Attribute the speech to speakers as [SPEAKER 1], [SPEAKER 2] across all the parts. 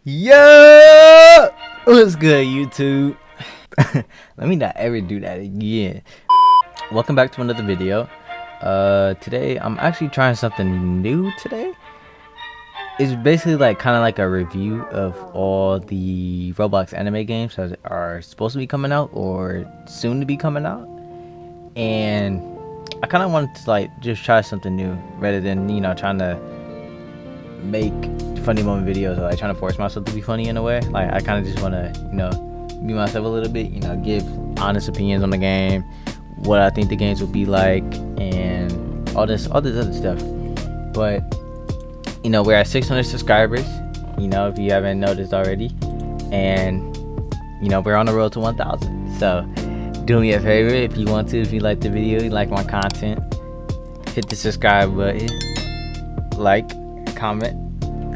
[SPEAKER 1] Yo, what's good, YouTube? Let me not ever do that again. Welcome back to another video. Today I'm actually trying something new. Today it's basically like kind of like a review of all the Roblox anime games that are supposed to be coming out or soon to be coming out, and I kind of wanted to like just try something new rather than trying to make funny moment videos or like trying to force myself to be funny in a way. Like I kind of just want to be myself a little bit, give honest opinions on the game, what I think the games will be like, and all this other stuff. But we're at 600 subscribers, if you haven't noticed already, and we're on the road to 1,000. So do me a favor, if you want to, if you like the video, you like my content, hit the subscribe button, like, comment,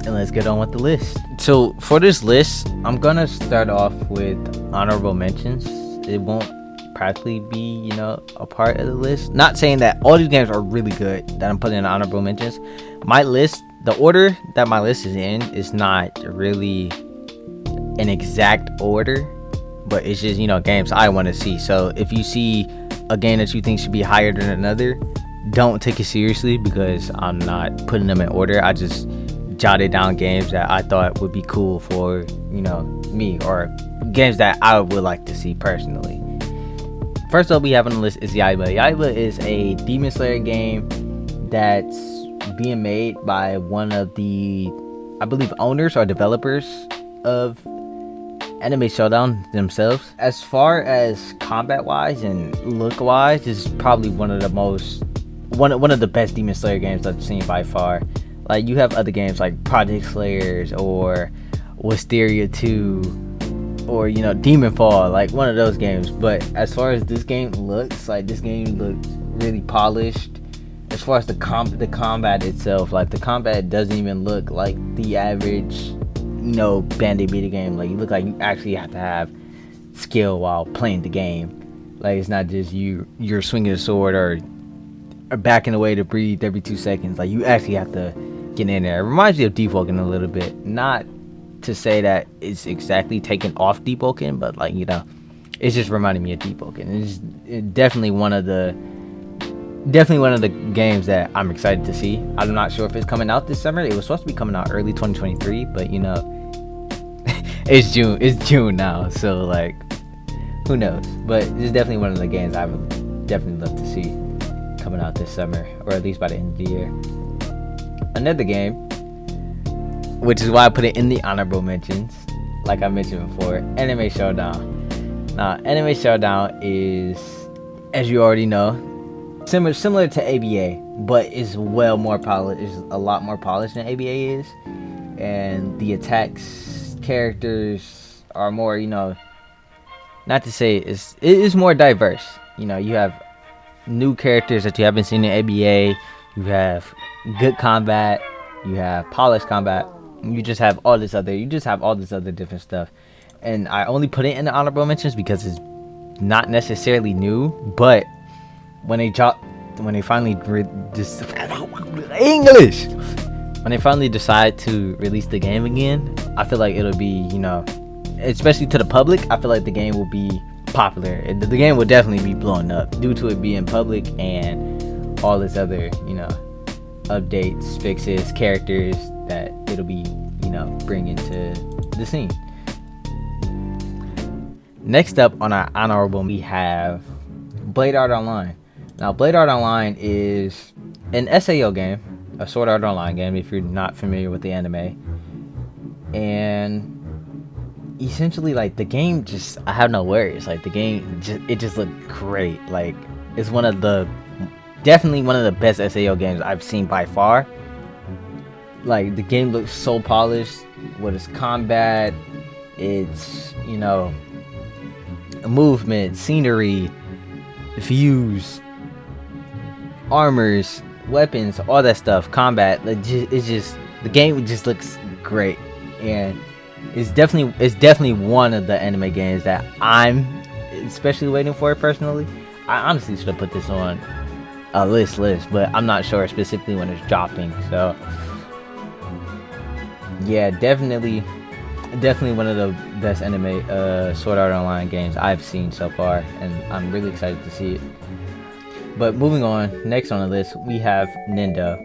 [SPEAKER 1] and let's get on with the list. So for this list, I'm gonna start off with honorable mentions. It won't practically be a part of the list. Not saying that all these games are really good that I'm putting in honorable mentions. My list, the order that my list is in, is not really an exact order, but it's just games I want to see. So if you see a game that you think should be higher than another, don't take it seriously, because I'm not putting them in order. I just jotted down games that I thought would be cool for me, or games that I would like to see personally. First up we have on the list is Iviouz. Iviouz is a Demon Slayer game that's being made by one of the, I believe, owners or developers of Anime Showdown themselves. As far as combat wise and look wise, this is probably one of the best Demon Slayer games I've seen by far. Like, you have other games like Project Slayers or Wisteria 2 or Demon Fall, like one of those games. But as far as this game looks, like, this game looks really polished. As far as the combat itself, like, the combat doesn't even look like the average Band-Aid beat game. Like, you look like you actually have to have skill while playing the game. Like, it's not just you're swinging a sword or backing away to breathe every 2 seconds. Like, you actually have to get in there. It reminds me of Deep Woken a little bit. Not to say that it's exactly taken off Deep Woken, but like it's just reminding me of Deep Woken. It's definitely one of the games that I'm excited to see. I'm not sure if it's coming out this summer. It was supposed to be coming out early 2023, but it's June now, so like, who knows. But it's definitely one of the games I would definitely love to see coming out this summer, or at least by the end of the year. Another game, which is why I put it in the honorable mentions, like I mentioned before, Anime Showdown. Now, Anime Showdown is, as you already know, similar to ABA, but is more polished. Is a lot more polished than ABA is, and the attacks, characters are more, not to say it is more diverse. You have new characters that you haven't seen in ABA. You have good combat. You have polished combat. You just have all this other different stuff. And I only put it in the honorable mentions because it's not necessarily new, but when they finally decide to release the game again, I feel like it'll be, especially to the public, I feel like the game will be popular. The game will definitely be blowing up due to it being public and all this other updates, fixes, characters that it'll be bringing to the scene. Next up on our honorable, we have Blade Art Online. Now, Blade Art Online is an SAO game, a Sword Art Online game, if you're not familiar with the anime. And essentially, like, the game just, I have no words. Like, the game just looked great. Like, it's definitely one of the best SAO games I've seen by far. Like, the game looks so polished with its combat, its movement, scenery, views, armors, weapons, all that stuff, combat. It's just, the game just looks great, and it's definitely one of the anime games that I'm especially waiting for personally. I honestly should have put this on a list, but I'm not sure specifically when it's dropping. So yeah, definitely Definitely one of the best anime Sword Art Online games I've seen so far, and I'm really excited to see it. But moving on, next on the list we have Nendo.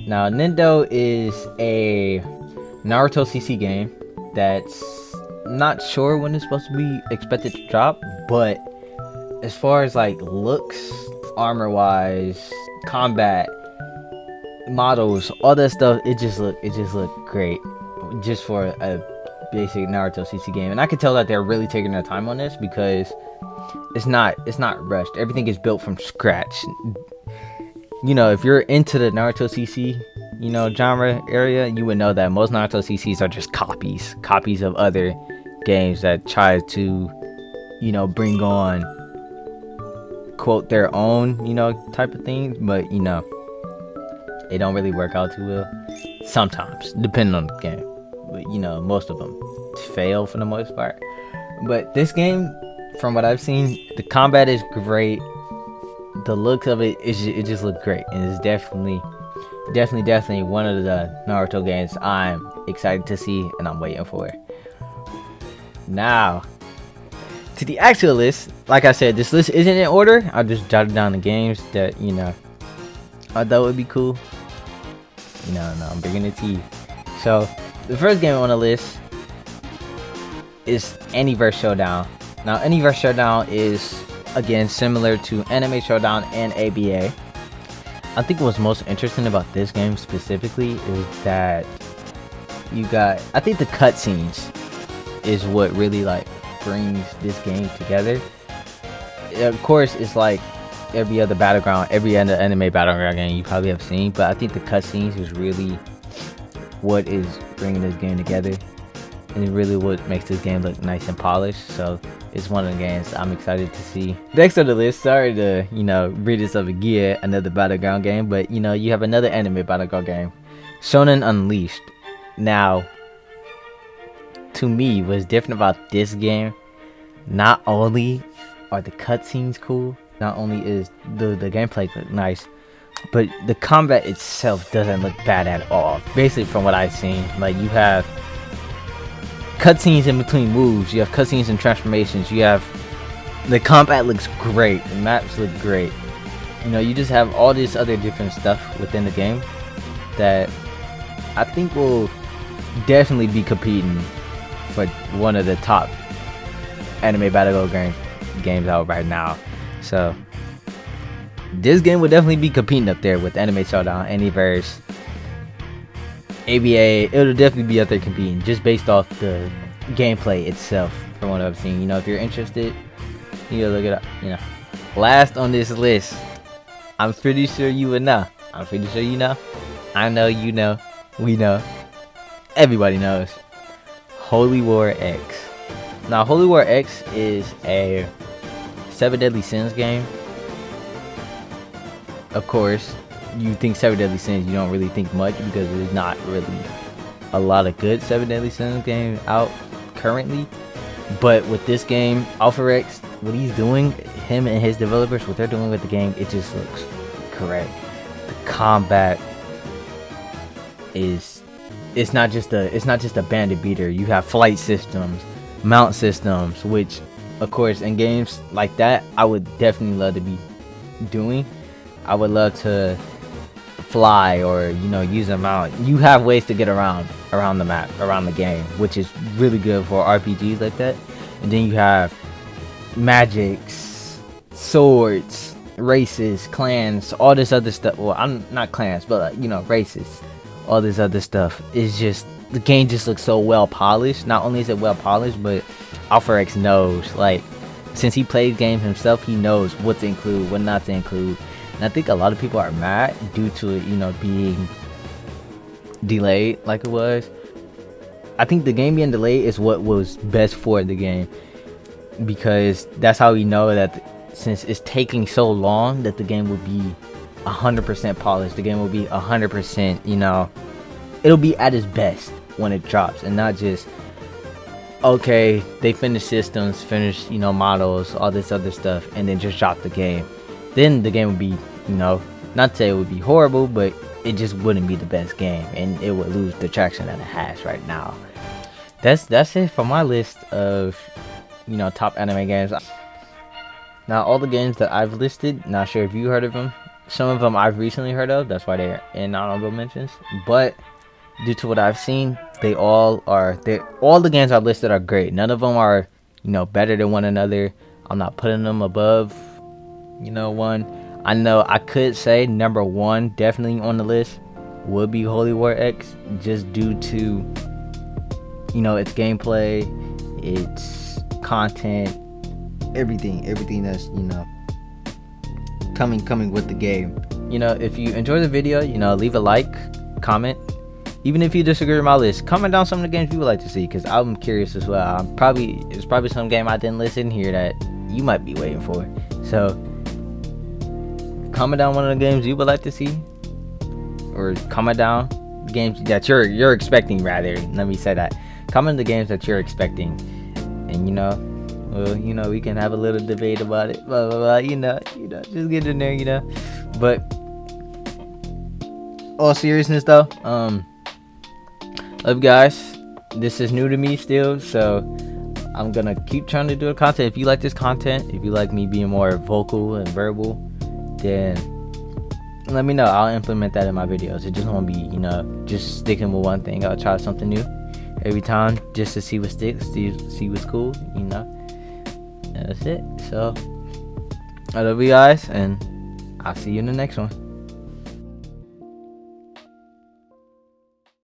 [SPEAKER 1] Now Nendo is a Naruto CC game that's not sure when it's supposed to be expected to drop, but as far as like looks, armor wise, combat, models, all that stuff, it just looked great just for a basic Naruto CC game. And I could tell that they're really taking their time on this because it's not rushed. Everything is built from scratch. You know, if you're into the Naruto CC, you know, genre area, you would know that most Naruto CCs are just copies of other games that try to, you know, bring on quote their own, you know, type of thing. But you know, they don't really work out too well sometimes, depending on the game. But you know, most of them fail for the most part. But this game, from what I've seen, the combat is great. The looks of it just look great, and it's definitely one of the Naruto games I'm excited to see and I'm waiting for. Now to the actual list. Like I said, this list isn't in order. I just jotted down the games that, you know, I thought would be cool. No, I'm bringing it to you. So the first game on the list is Iviouz Showdown. Now Iviouz Showdown is again similar to Anime Showdown and ABA. I think what's most interesting about this game specifically is that you got, I think the cutscenes is what really like brings this game together. Of course, it's like every other anime battleground game you probably have seen, but I think the cutscenes is really what is bringing this game together, and it's really what makes this game look nice and polished. So it's one of the games I'm excited to see. Next on the list, sorry to, you know, read this up again, another battleground game, but you know, you have another anime battleground game, Shonen Unleashed. Now, to me, what's different about this game, not only are the cutscenes cool, not only is the gameplay look nice, but the combat itself doesn't look bad at all. Basically, from what I've seen, like, you have cutscenes in between moves, you have cutscenes and transformations, you have, the combat looks great, the maps look great. You know, you just have all this other different stuff within the game that I think will definitely be competing for one of the top anime battle games out right now. So this game would definitely be competing up there with Anime Showdown, Iviouz, ABA. It'll definitely be up there competing just based off the gameplay itself from what I've seen. You know, if you're interested, you gotta look it up. You know, last on this list, I'm pretty sure you would know. I'm pretty sure you know. I know, you know, we know, everybody knows. Holy War X. Now, Holy War X is a 7 Deadly Sins game. Of course, you think 7 Deadly Sins, you don't really think much because there's not really a lot of good 7 Deadly Sins games out currently. But with this game, Alpha X, what he's doing, him and his developers, what they're doing with the game, it just looks correct. The combat is, it's not just a bandit beater. You have flight systems, mount systems, which of course in games like that I would definitely love to be doing. I would love to fly, or, you know, use a mount. You have ways to get around the map, around the game, which is really good for RPGs like that. And then you have magics, swords, races, clans, all this other stuff. Well, I'm not clans, but you know, races, all this other stuff. It's just, the game just looks so well polished. Not only is it well polished, but Alpha X knows, like, since he plays games himself, he knows what to include, what not to include. And I think a lot of people are mad due to it, you know, being delayed like it was. I think the game being delayed is what was best for the game, because that's how we know that since it's taking so long, that the game will be 100% polished. The game will be 100%, you know, it'll be at its best when it drops, and not just, okay, they finish systems, finish, you know, models, all this other stuff, and then just drop the game. Then the game would be, you know, not to say it would be horrible, but it just wouldn't be the best game, and it would lose the traction that it has right now. that's it for my list of, you know, top anime games. Now all the games that I've listed, not sure if you heard of them. Some of them I've recently heard of, that's why they're in honorable mentions. But due to what I've seen, all the games I've listed are great. None of them are, you know, better than one another. I'm not putting them above, you know, one. I know I could say number one definitely on the list would be Holy War X, just due to, you know, its gameplay, its content, everything that's, you know, coming with the game. You know, if you enjoy the video, you know, leave a like, comment. Even if you disagree with my list, comment down some of the games you would like to see, because I'm curious as well. It's probably some game I didn't list in here that you might be waiting for. So comment down one of the games you would like to see, or comment down games that you're expecting, rather. Let me say that. Comment the games that you're expecting, and you know, well, you know, we can have a little debate about it, blah blah blah, you know, just get in there, you know. But all seriousness though, love you guys. This is new to me still, so I'm gonna keep trying to do the content. If you like this content, if you like me being more vocal and verbal, then let me know. I'll implement that in my videos. It just won't be, you know, just sticking with one thing. I'll try something new every time just to see what sticks, see what's cool, you know. And that's it. So I love you guys, and I'll see you in the next one.